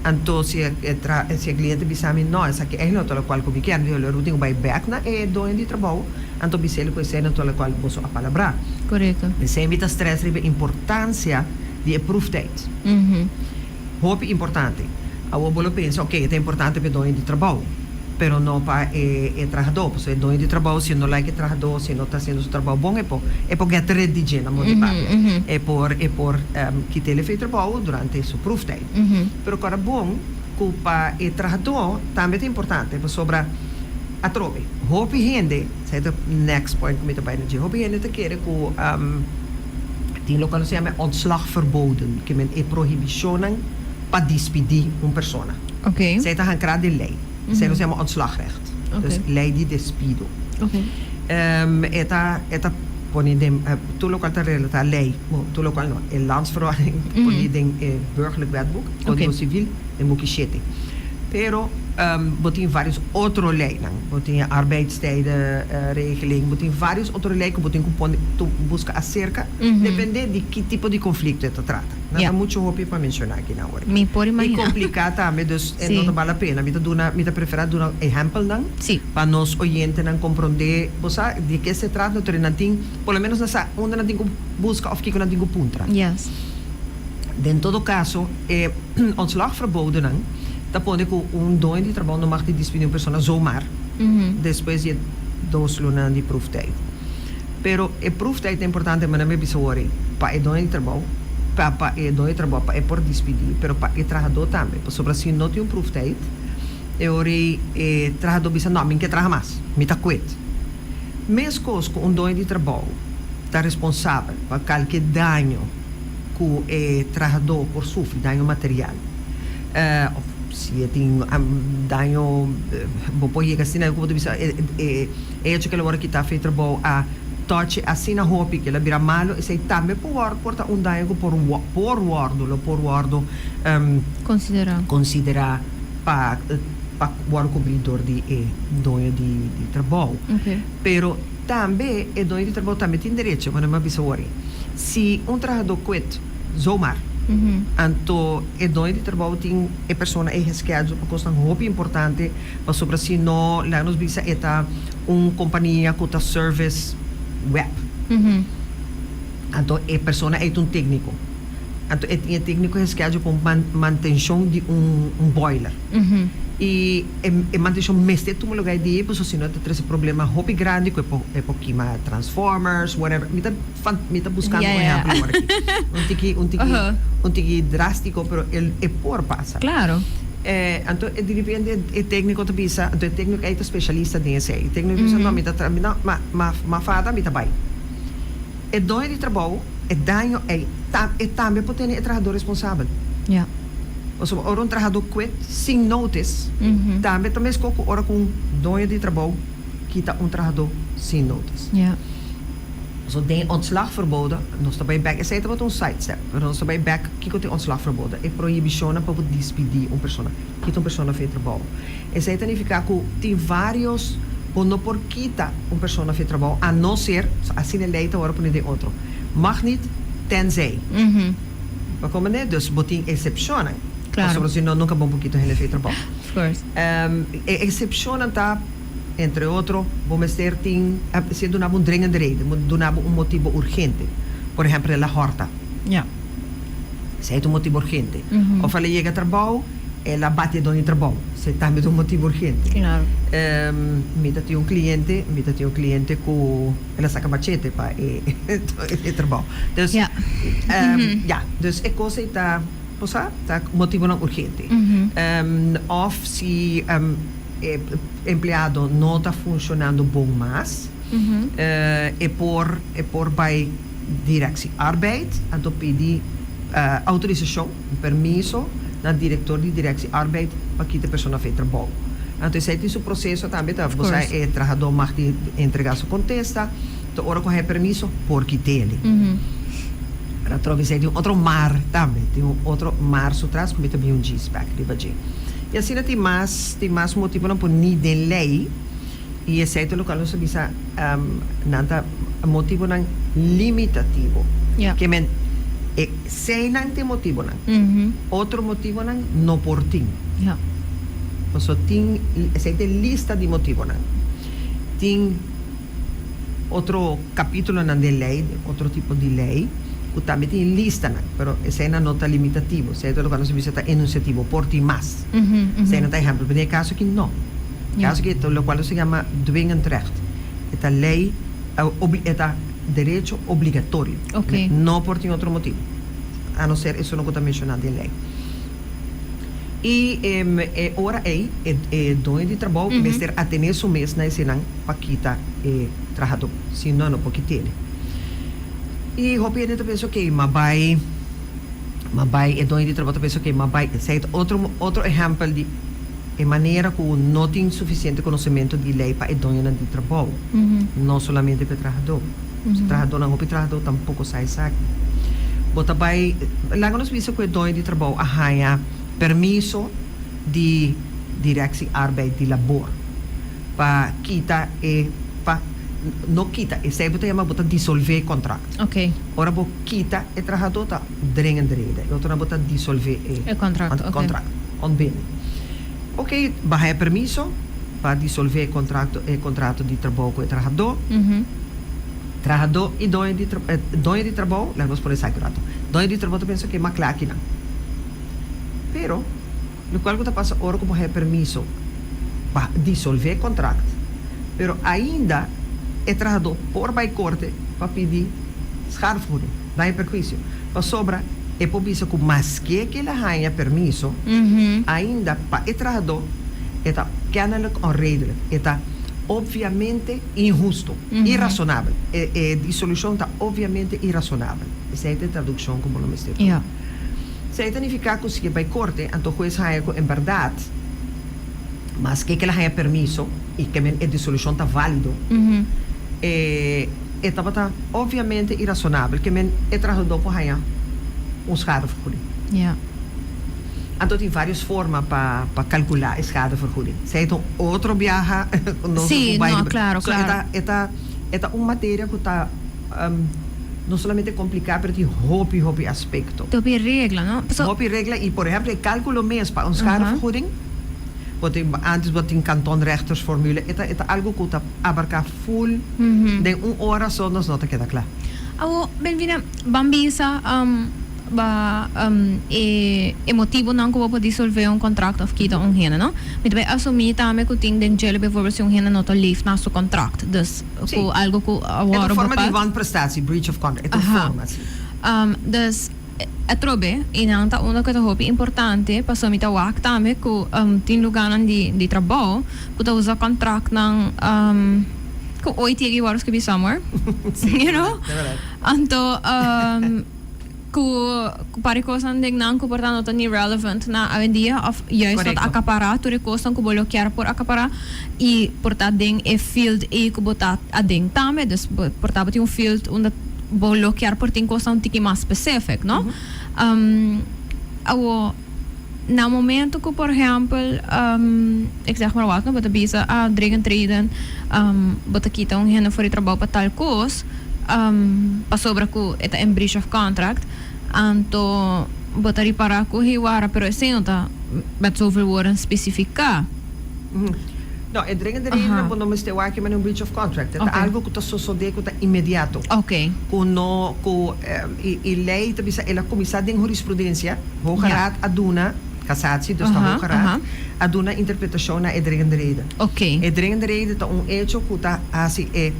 Então se o cliente bisami não, essa aqui é não toda qual como quer, eu tenho vai back na é doente de trabalho, então bisele com esse não toda qual você a palavra. Correto. Esse é muito stress ribe importância de approval date. Hope importante. A bolo pensa, ok, é importante para doente de trabalho, pero não para o trabalhador, porque o doente de trabalho, se não like o trabalhador, se não está fazendo o trabalho bom, é por get rid de gente, é por que ele fez trabalho durante o proof date. Pero agora bom, para o trabalhador também é importante, porque sobre a trobe. Hope gente, sei o next point que me está bem hope gente te quer que tem local se chama ontslag verboden, que é prohibição para despedir uma pessoa. Ok. Zij gaan graag de lei. Zij hebben helemaal ontslagrecht. Dus lei di despido. Ok. Eta poni dem tu local te relata lei, tu local no, el landsverordening poni den burgerlijk wetboek, código civil, den boekje 7. Pero botin vários outros leis, botin arbeidstijden regeling, botin vários outros leis que botin tu busca acerca, depende de que tipo de conflito tu trata. Nada muito hopi para mencionar aqui na hora. Me pode imaginar. E complicado também, dus não vale a pena. Me prefere dar um exemplo não, para nós oyentes não compreender, você de que se trata, não tem, pelo menos nessa onde não tem busca of que não tem puntra. Yes. In todo caso, ontslag verboden não. Dat pode que doente de trabalho não mag te despedir uma pessoa zomaar. Depois de 2 lunas de proeftijd. Pero a proeftijd é importante, mas não me bisouari. Para o doente de trabalho, para o doente de trabalho, para por despedir, pero para o trabalhador também. Sobre se não tem proeftijd, eu ori trabalhador bisa não, me quer trabalhar mais, me tá quit. Mesmo com doente de trabalho, está responsável por qualquer dano que o trabalhador por sofre, dano material. Se tem dano, vou pôr assim, eu vou dizer, é que ela que está feito trabalho a touch assim na roupa que ela vira malo, e sei também porta dano por guardo considerar para para o cobridor de dono de trabalho. Okay. Pero também é dono de trabalho também tem direito, mas não é worry. Se trabalhador quit, zomaar, então é dono de trabalho tem a pessoa é resqueado porque é muito importante para sobre se não lá nos bisa é companhia que service web. Então a pessoa é técnico. Então é técnico resqueado para manutenção de boiler. E manutenção mestre tu lugar de porque se não tem esse problema hobby grande que é porque transformers whatever me tá buscando exemplo agora um tiki drástico pero é por passa. Claro. Então depende é técnico tu bisa então é técnico é especialista nisso aí técnico não me tá ma fada me tá bem é dono de trabalho é danho é também pode ter trabalhador responsável. Yeah. Ou ora trabalhador quit sem notice, também escolhe ora com dono de trabalho que está trabalhador sem notice. Yeah. So tem ontslagverboden, nós também back, é certo wat sidestep, mas nós também back que tem ontslagverboden, é proibição para poder despedir uma pessoa, que uma pessoa fez trabalho. É certo significa que tem vários ou não por quitar uma pessoa fez trabalho, a não ser assim é lei ora por de outro. Mag niet tenzij. Maar como né, dus botin excepciones. Claro. Sobre si no nunca bom poquito gente fez trabalho. Of course. Excepciones tá entre outros, vamos ter se donava dringende reden, donava motivo urgente. Por exemplo, la horta. Yeah. Se é motivo urgente. Ou ela chega a trabalho, ela bate de trabalho. Se também motivo urgente. Claro. Mita tinha cliente que ela saca machete para trabalho. Dus dus é coisa está motivo não urgente. Of se empregado não está funcionando bom mais, é por by direção arbeid, então pedir autorização, permiso na diretor de direção arbeid para que a pessoa fez trabalho. Então, esse é o processo também, você é trabalhador, mas entregar sua contesta, então, ora com o permiso, por que ele. Para trovar tem outro mar também, tem outro mar atrás, como também G-SPAC, e assim tem mais motivo não por nem de lei, e esse é o local não sabe se nada motivo não limitativo, que men se não tem motivo não, outro motivo não por ti. Então tem lista de motivo não, tem outro capítulo não de lei, outro tipo de lei. Também tem lista, mas essa é uma nota limitativa. Se é o caso se está enunciativo, por ti mais. Se não tem exemplo, mas tem caso que não. Caso que o qual se chama dwingend recht. É a lei, é direito obrigatório. Okay. Não por ti outro motivo. A não ser isso não está mencionado em lei. E ora dono de trabalho, mas ter até nesse mês na cena para quitar trabalhador. Se não pode ter. E hopi ele pensa que mabai é dono de trabalho pensa que mabai é outro exemplo de maneira que não tem suficiente conhecimento de lei para dono de trabalho, não somente para trabalhador. Se trabalhador não hopi trabalhador tampouco sai sabe. Bota bai lá nós vimos que dono de trabalho arranha permiso de direção arbeid de labor para quitar para não quita, esse é botar dissolver contrato. Ok. Ora bo quita e trabalhador tá dringende reden. Outra botar dissolver o contrato. Contrato. Ontbinden. Ok, barra permiso para dissolver contrato de trabalho com o trabalhador. Trabalhador e dono de trabalho, lá nós podemos sair dono de trabalho penso que é uma máquina. Pero, no qual que passa ora como é permiso para dissolver contrato. Pero ainda é trabalhador por by corte para pedir schadevergoeding, daí perjuízo. Para sobra, é por isso que mais que ele ganha permiso, ainda para o trabalhador, é kennelijk onredelijk, é obviamente injusto, irracionável. A dissolução está obviamente irracionável. Essa é a tradução como nome está. Se significa que se by corte, então o juiz ganha em verdade, mas que ele ganha permiso e que a dissolução está válido. Estava obviamente irracionável que men trabalhador por ganhar schadevergoeding. Então tem várias formas para calcular a schadevergoeding. Zij het een outro viaje. Sim, no, claro, so, claro. Esta uma matéria que está não somente complicada, mas tem hopi aspecto. Topi regla, no? So, Hopi regla e, por exemplo, o cálculo mesmo para uma schadevergoeding, antes wat in kantonrechtersformule, é algo que abarca full, de 1 hora só nós não queda claro. Awo, Benvina, bambisa, e motivo não que eu vou dissolver um contrato of kita hena, no? Mas vai assumir também que tem den gele bijvoorbeeld se hena not leaf na su contract, dus ku algo ku awaro é uma forma de wanprestatie, breach of contract, é uma forma assim. Dus trobe inanta una coisa hopi importante para somita wak também ku tin luganan di trabalho ku ta usa contract ng ku oi tigi waros could be somewhere, you know? Anto ku parikosan ding nang ku portanto tan irrelevant na avendia of juist dat acapara tu recosan ku bloquear por acapara e portat ding e field e ku botat ading tame dus portat um field onde bloquear por tem coisa um tiki mais specific, no? Na momento que, por exemplo, ik zeg maar wat, no, bota bisa, dringend treden, bota kita hena voor het trabalho para tal coisa, pa sobra ku eta em breach of contract, anto bota reparar ku hiwara, pero esse não tá met zoveel woorden specifica. Não, é dringende reden para não estar aqui met een breach of contract. Het is algo que está sucedendo que está imediato. Okay. Kuno e lei te bisa ela comissar de jurisprudência, Hoge Raad aduna cassatie, dus de Hoge Raad aduna interpretação na dringende reden. Okay. É dringende reden tá hecho que tá assim é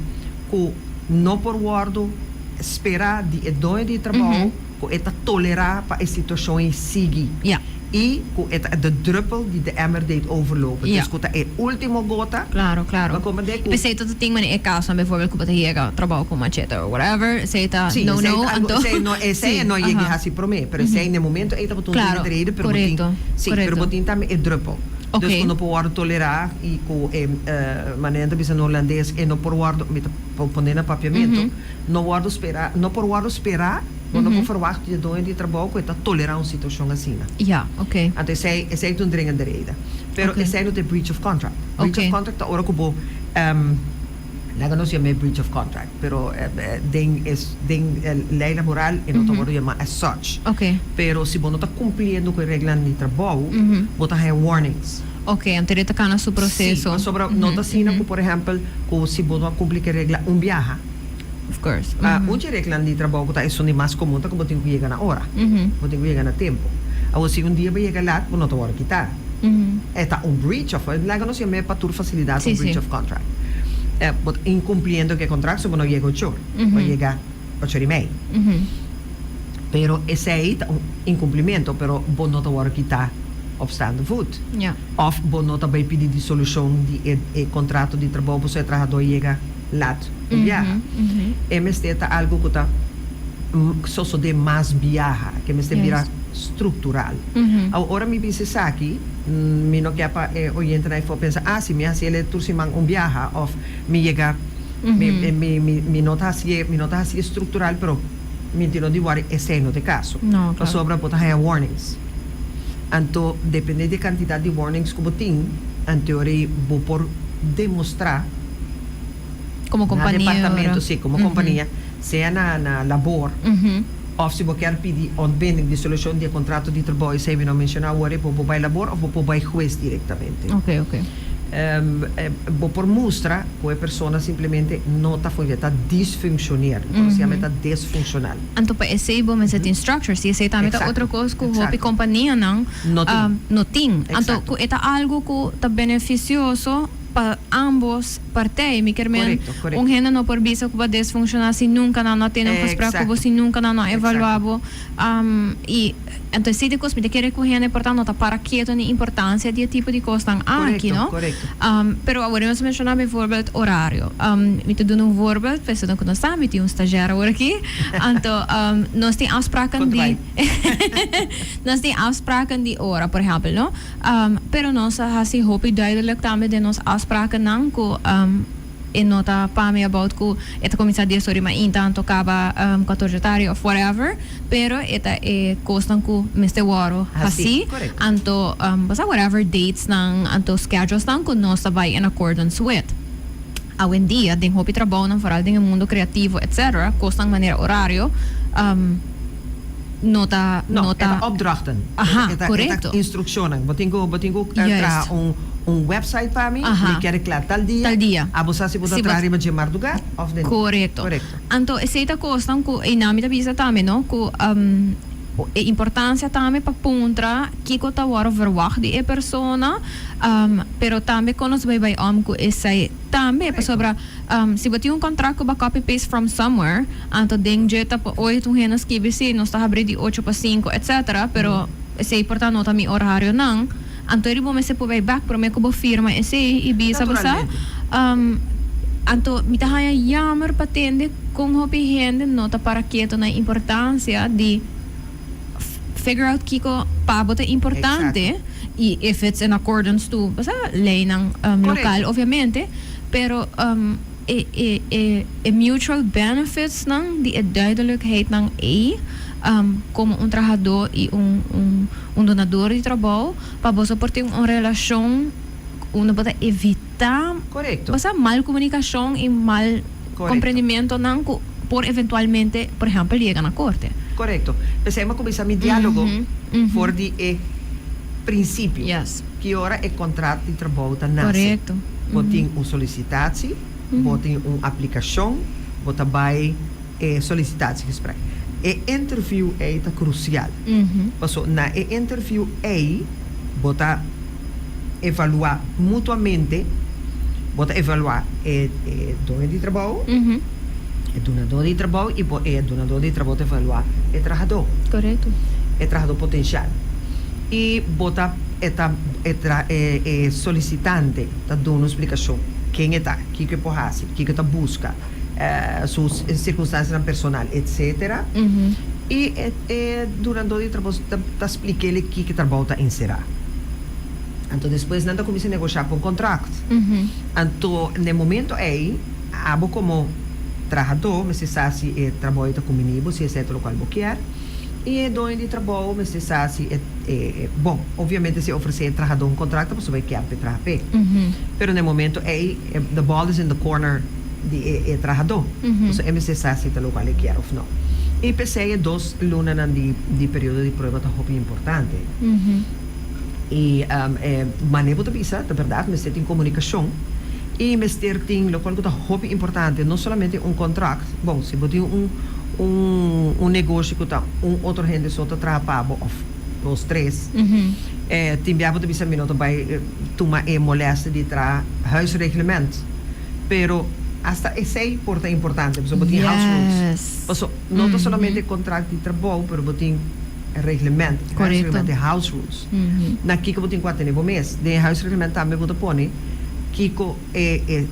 que não por guardo esperar de dono de trabalho que eta tolerar para a situação em seguir. Ja. E de druppel die de emmer deed overlopen. Ja. Dus dat is ultimo gota. Claro. Pensei todo tem mani caso, bijvoorbeeld que bota hiega trabalho com machete or whatever, seita no, anto. Sei no llegue hasi pro me, pero sei no momento eta boton de reden, pero botin. Sim, pero botin também é druppel. Okay. Dus quando por tolerar e com maneira bisa no holandês e no por guardo met poner na papiamento, no guardo esperar, no por guardo esperar. Quando eu verwacht je dono de trabalho que está tolerar uma situação assim. Ja, oké. Então essa é uma dringende reden. Pero essa é the breach of contract. Breach of contract tá ora como não não se chama breach of contract, pero ding lei laboral e não tá agora chama as such. Okay. Pero se você está cumprindo com a regra de trabalho, você tem warnings. Ok, anterior tá na su processo. Sim, sobre nota assim, por exemplo, que se você cumprir com a regra viaja. Of course. Onde reclama de trabalho que é mais comum, que você tem que chegar na hora, você tem que chegar na tempo. Agora, se dia vai chegar lá, você não tem hora quitar. É breach of, lá não se chama para tur facilidade breach of contract. Incumpliendo que contrato, você não chega 8 horas, vai chegar 8 horas e meia. Pero esse aí é incumprimento, pero você não tem hora quitar opstaande voet. Ja. Of você não vai pedir dissolução de contrato de trabalho, você é trabalhador chega laat viaja. MST está algo que está só de mais viaja, que MST vira estrutural. Agora me pensa aqui, me não quer para oyente na for pensar, se me assim ele tursimang viaja, of me chega, me nota assim estrutural, pero me tiro de war esse não de caso. No, claro. Sobra pode ter warnings. Então, depende da quantidade de warnings que você tem, em teoria, vou por demonstrar como companhia. Na departamento, sim, como companhia, seja na labor, ou se você quer pedir ontbinding de solução de contrato de trabalho, se não mencionar agora, vou para labor ou vou para juiz diretamente. Ok. Vou por mostrar que a pessoa simplesmente não está disfuncionar, se chama está disfuncional. Então, para esse bom mas tem structure, se esse também tá outra coisa que a companhia não tem. Então, é algo que está beneficioso para ambos partes, me quer correto. Hena não por visa que vai desfuncionar se nunca não tem um preocupação, se nunca não evaluável. E então se de coisa me quer que hena portanto não tá para quieto a importância de tipo de coisa aqui, não? Correto. Pero agora nós mencionar bijvoorbeeld horário. Me te doen voorbeeld, pensando que nós estamos tem stagiário agora aqui. Então nós tem afspraken de nós tem afspraken de hora, por exemplo, não? Pero nós assim hoop duidelijk daarmee de nós afspraken não que e nota pa me about ku eta comienza 10 ore ma intanto acaba 14 tarde of whatever, pero eta e costan ku Mr. Waro Assim, hasi correct. anto basta whatever dates ng anto schedules nang ku no sabay in accordance with. Hoje em dia, tem hopi trabalho não faral tem mundo criativo, etc. Costan maneira horário, nota Eta opdrachten. Aha, Eta correcto. instructionen. Botingo Juist. tra un website para mim, Aha. me quer claro tal dia. Tal dia. A você se pode Se trazer bot- de Marduga of the Correcto. Correcto. Anto essa costan ku e nami da bisa tame no ku e importância também para puntra kiko ta waro verwacht die persona pero também conos by ku essa também para sobra se botar um contrato ba copy paste from somewhere anto ding jeta po 8 henas kibisi nos ta abre de 8 para 5 etc pero esse importante nota mi horário não anto ele bom se vai back pero me kubo firma esse e bisa basa anto mita haya jammer patende kung hopi hende nota para quieto na importância de figure out kiko pabot é importante e if it's in accordance to basta lei ng local obviamente pero mutual benefits ng di duidelijkheid ng como um trabajador e um donador de trabalho para você ter uma relação una bota evitar Correcto. basta mal comunicação e mal Correcto. compreendimento ng por eventualmente por exemplo liga na corte. Correcto. Pensemos começar mi diálogo for di princípio. Yes. Que ora é contrato de trabalho da nasce. Correcto. Botin uma solicitatie, botin uma aplicação, bota vai solicitatie gesprek. E interview é crucial. Passo na interview bota evaluar mutuamente, bota evaluar dono de trabalho, donador de trabalho e donador de trabalho te evaluar trabajador. Correcto. Trabajador potencial. E bota solicitante tá dando uma explicação quem está, o que pode fazer, o que está busca, suas circunstâncias personal, etc. E donador de trabalho tá explica ele o que trabalho está inserir. Então depois nada começa a negociar com contrato. Então no momento aí, abo como trabajador, mas se sabe trabalho está comigo, se é o local quer. E dono de trabalho, mas se sabe bom, obviamente se oferecer trabajador um contrato, você vai querer para trabalhar. Pero no momento aí, the ball is in the corner de trabajador. Então é necessário se o local quer ou não. E pensei 2 lunas de período de prova tá muito importante. E maneiro da visa, da verdade, mas tem comunicação. E mas tem local que tá muito importante, não somente contrato. Bom, se você um negócio que tá outro gente só tá trabalhando os três. Tem biabo de bisa minuto vai tomar molesta de huisreglement. Pero hasta esse é importante, porque você tem house rules. Não somente contrato de trabalho, pero você tem reglement, reglement de house rules. Na que você tem 4 meses, de house reglement também você põe Kiko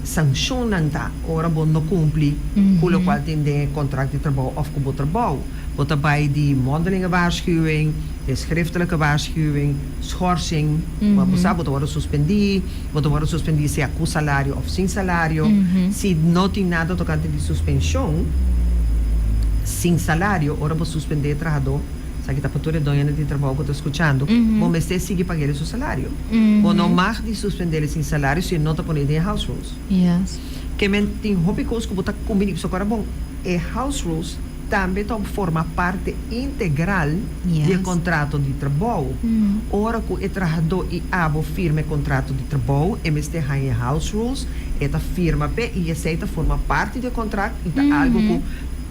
sancionan ta ora bon no cumpli com o qual tem de contrato de trabalho of com o trabalho. Wat daarbij die mondelinge waarschuwing, de schriftelijke waarschuwing, schorsing, wat worden suspendido, wat worden suspendido se com salário of sem salário. Se não tem nada tocante de suspensão, sem salário, ora vou suspender o trabalhador. Sa kita patore doña de trabalho que está escuchando, bom, mas você sigue pagando seu salário. Bom, não mais de suspender sem salário se não está pondo em house rules. Yes. Que men tem hobby coisas que botar combinado só agora bom, house rules também forma parte integral do contrato de trabalho. Ora que o trabalhador e abo firme contrato de trabalho, e mas tem house rules, esta firma pe e essa forma parte do contrato e tá algo que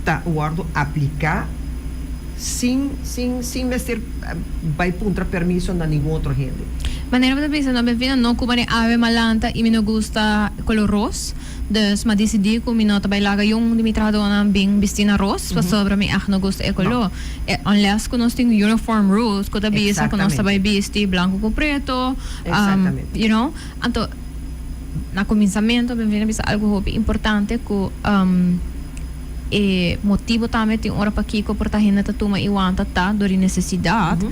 tá guardo aplicar sem mestre vai puntra permisso na nenhum outro gente. Maneira de pensar, não bem não como nem ave malanta e me não gusta color rosa. Dus mas decidi que me nota vai laga yung de mi trabalho na bem vestina rosa, para sobre me não gusta e color. Unless que nós tem uniform rules, que da bisa que nós vai vestir branco com preto, you know. Então na começamento bem vendo bisa algo importante que e motivo também tem hora para Kiko por tá hinda tuma iwanta tá door necessidade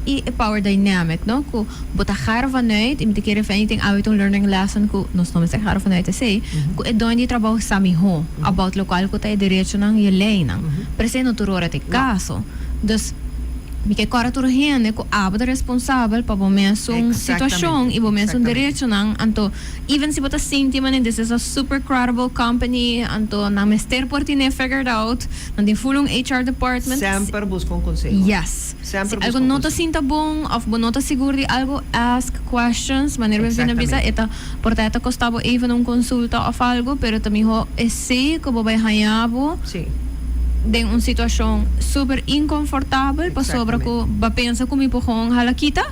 e power dynamic no ku bota gaan vanuit im te keren van anything uit een learning lesson ku nos nomes gaan vanuit te sei ku e doin di trabalho sami ho about local ku tá direito nang je leinang presente no turora te caso dus mi que cora tur hende ku abda responsável para momentum situação e momentum direito nang anto even se bota sinti man this is a super credible company anto na mester portine figured out na din fulong HR department sempre busca um conselho yes sempre algo nota sinta bom of nota seguro de algo ask questions maneira bem na visa eta porta costava even um consulta of algo pero também ho esse como vai hayabo sim de uma situação super inconfortável para sobra que ba pensa que me pohong halakita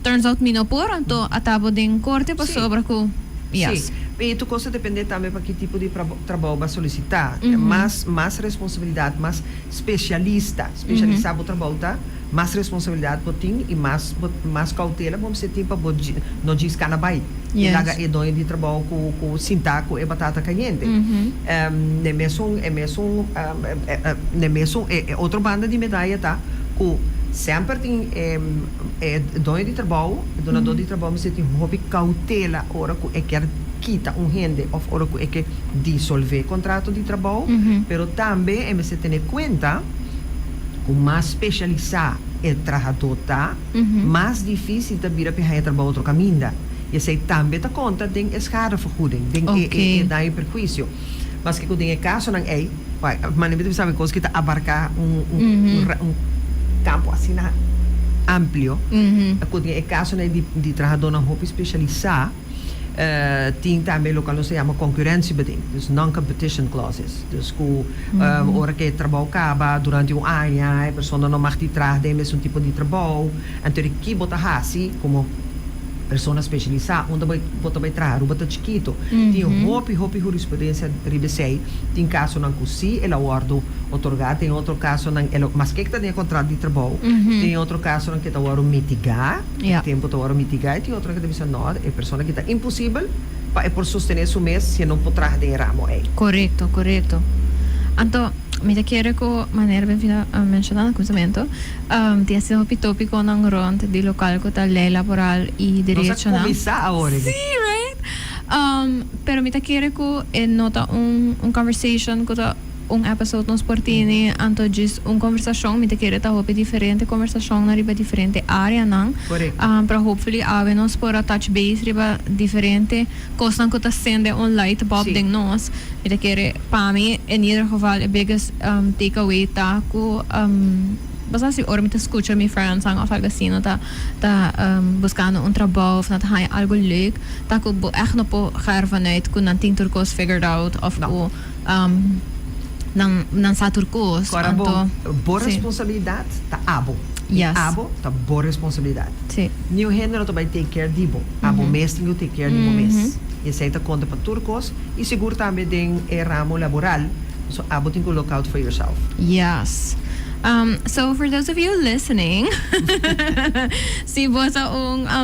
turns out me não por então atabo de corte para sobra que yes sim e tu coisa depende também para que tipo de trabalho vai solicitar mais responsabilidade mais especializar o trabalho tá mais responsabilidade botin e mais cautela vamos ser tipo não diz canabai e laga e doi de trabalho com sintaco e batata caliente ne mesmo é outra banda de medalha tá com sempre tem doi de trabalho donador de trabalho você tem hobby cautela hora que quer quita rende of hora que quer dissolver contrato de trabalho pero também você tem conta com mais especializar o trabalhador tá mais difícil de vir a pegar trabalho outro caminho e sei também tá conta tem schadevergoeding tem daí perjuízo mas que tem caso não é mas não sabe coisa que tá abarcar campo assim amplo que tem caso de trabalhador não roupa especializar tem também local não se chama concorrentiebeding, dus non-competition clauses. Dus que hora que o trabalho acaba durante ano, a pessoa não mag trabalhar mesmo tipo de trabalho, então aqui bota assim como pessoa especializada, onde bota vai trabalhar, bota chiquito. Tem hopi jurisprudência ribesei, tem caso não que ela ordo otorgar, tem outro caso não ela mas que tem contrato de trabalho, tem outro caso não que tá hora mitigar, tempo tá hora mitigar, tem outro que deve ser não, é pessoa que tá impossível para por sustentar seu mês se não pode trabalhar de ramo aí. Correto. Então, me quero que maneira bem mencionada no cruzamento, tem sido um tópico ng rond de local ko ta lei laboral e direito na. Sí, right? Pero me quero que nota conversation ko ta episode nos portini anto just conversação me quero ta hope diferente conversação na riba diferente área nang para hopefully ave nos por touch base riba diferente coisas que tá sendo light bulb ding nos me quero para mim in ieder geval a biggest takeaway ta ko basta se ora me escuta mi friends ang algo assim tá buscando trabalho na tá algo leuk tá ko echt no po gaan vanuit ko nan ting turcos figured out of ko ng sa turcos boa responsabilidade tá abo abo tá boa responsabilidade sim new gênero vai take care de abo mês tem take care de mês e aceita conta para turcos e seguro também tem ramo laboral so abo tem que look out for yourself yes. So for those of you listening, si basta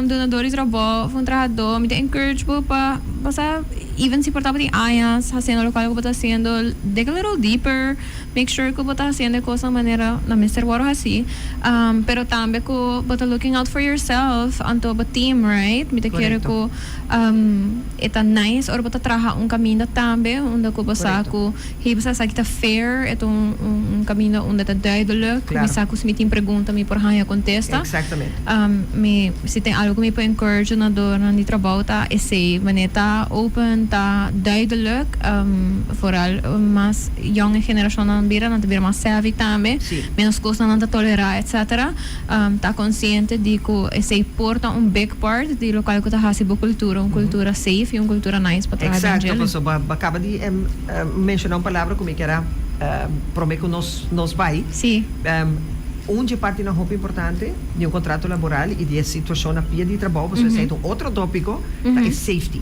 donador de trabalho, trabajador, me encourage po pa basta even si portaba de ayas, haciendo lo cual está haciendo, dig a little deeper, make sure que está haciendo cosas de manera na Mr. Waro así, pero también que está looking out for yourself, anto ba team, right? Me quiero que eta nice or basta trabaja caminho também, onde que basta que basta sa kita fair, ito caminho onde está duidelijk, bisa ko si team pergunta mi por hanya contesta. Exactamente. Se tem algo que me pode encourage na dor na trabalho tá esse maneta open tá duidelijk vooral mas jonge geração na bira na bira mais savvy também menos coisa na tolerar etc tá consciente de que esse porta big part de local que tá hasibo cultura cultura safe e cultura nice para trabalhar. Exato, so acaba de mencionar uma palavra como que era prometo nos vai sim onde parte na roupa importante de contrato laboral e de situação na pia de trabalho você aceita outro tópico é safety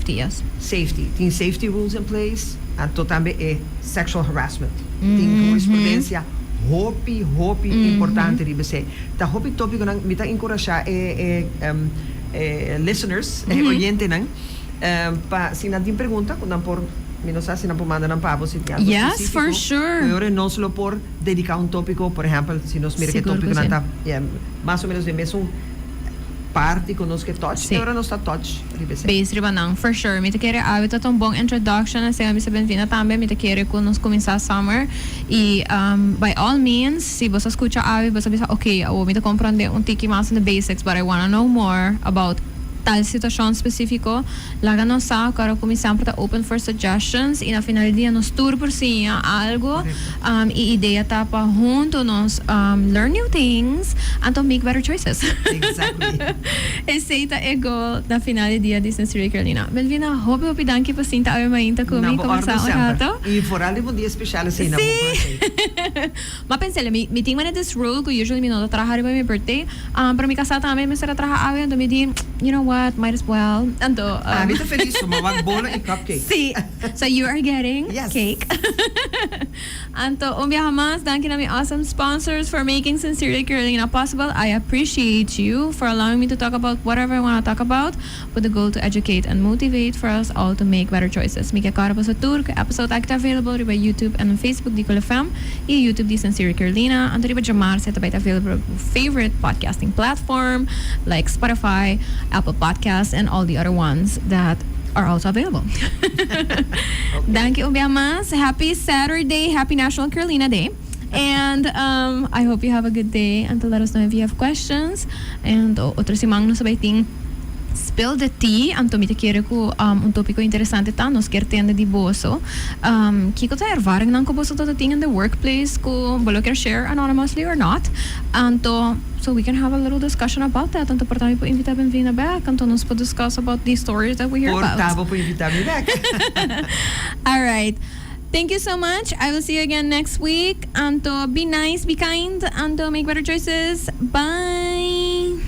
yes safety tem safety rules in place e também é sexual harassment tem jurisprudência roupa importante de você tá roupa tópico não me tá encorajar listeners oyente não para se não tem pergunta quando por sa sinapumanda ng pavo si Tiago. Yes, for sure. Pero no solo por dedicar un tópico, por ejemplo, si nos mira que Siguro tópico que na más o menos de mesmo parte con nos que touch, Sí. pero no está touch. Base riba nang, for sure. Mita kere awit atong bong introduction na siya sa Benvina tambe, mita kere kung nos kumisa summer. By all means, si bosa escucha awit, bosa bisa, okay, mita comprende un tiki mas in the basics, but I wanna know more about tal situação específico, laga nos sa, para como sempre tá open for suggestions e na final dia nos tour por si algo e ideia tá para junto nos learn new things and to make better choices. Exactly. Esse tá ego na final dia de Sincerely Carolina. Benvina, hope danke po sinta ay mainta kumi conversar un rato. E for ali um dia especial assim na Ma pensele, mi ting man this rule ko usually mi no trabajar by my birthday. Pero mi casa también me será trabajar awi ando mi di, you know what, might as well. Ando. Vita feliz, sumawag bola e cupcake. Sí. So you are getting Yes. cake. Anto, jamás, thank you my awesome sponsors for making Sincerely Carolina possible. I appreciate you for allowing me to talk about whatever I want to talk about with the goal to educate and motivate for us all to make better choices. Mika kara po sa tour, episode active available by YouTube and on Facebook di Cool FM, e YouTube di Sincerely Carolina. Anto riba jamar sa tabay available favorite podcasting platform like Spotify, Apple Podcasts, and all the other ones that are also available. Thank you, Ubiamas. Happy Saturday. Happy National Carolina Day. And I hope you have a good day. And to let us know if you have questions. And otro simang no sabay ting spill the tea. Anto mita kere ko un topiko interesante ta nos kertende di boso. Kiko ta ervaring nang ko boso to ting in the workplace ko bolo care share anonymously or not. Anto so we can have a little discussion about that. Anto portami po invita Benvina back. Anto nos po discuss about these stories that we hear about. Portabo po invita me back. All right. Thank you so much. I will see you again next week. Anto, be nice, be kind. Anto, make better choices. Bye.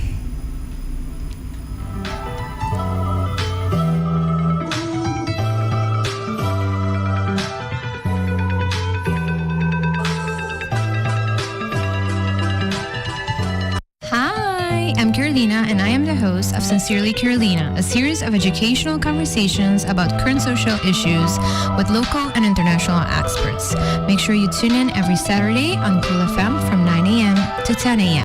I'm Carolina, and I am the host of Sincerely Carolina, a series of educational conversations about current social issues with local and international experts. Make sure you tune in every Saturday on Cool FM from 9 a.m. to 10 a.m.